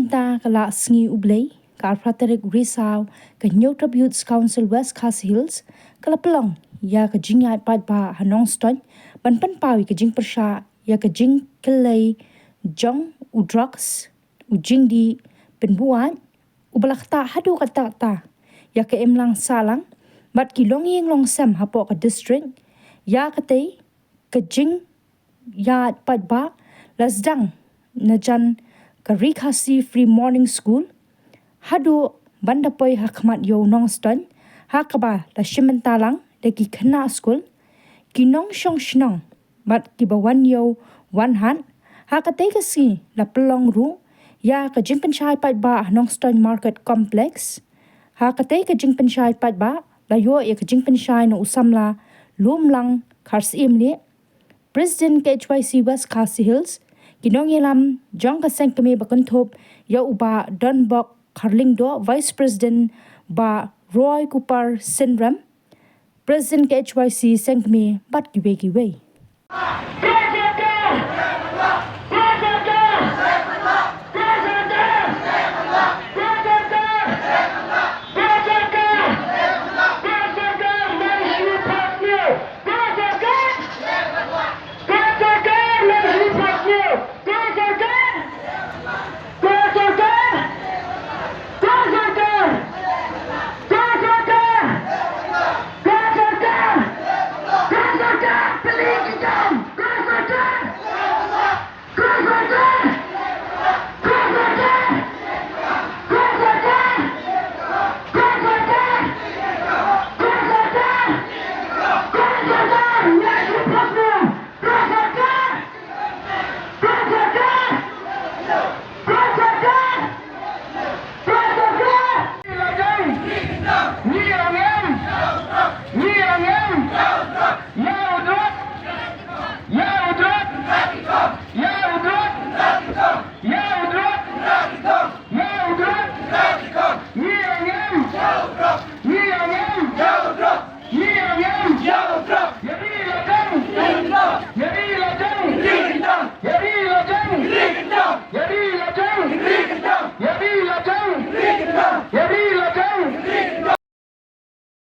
Shimenta kala sngi ublei ka praterik risaw ka New Tributes Council West Khas Hills kala pelong ya ka Jingiaid Paitbah Hanong Ston ban pawi ka jing Pyrshah ya ka Jingjyllei Jong u Droks u Jingiaid Paitbah ubalakta hadu kata ya ka emlang salang mat ki longyeng long sam hapo ka district ya ka tei ka Jingiaid Paitbah lasdang najan ka Rikhasi Free Morning School hadu bandapoi hakmat yo nong ston hakaba la shimentalang deki khna school kinong shong shnong mat ki bawan yo wan han hakate ka si la pelong ru ya ka jingpenchai Paitbah nong ston market complex hakate ka jingpenchai Paitbah la yo ya ka jingpenchai no usamla lumlang kharsim le President KHYC West Khas Hills Kinong yelam jong ka sengkami bakuntop ya uba Donbok Karlingdo Vice President ba Roy Cooper Syndrome President KHYC sengkami bat giwe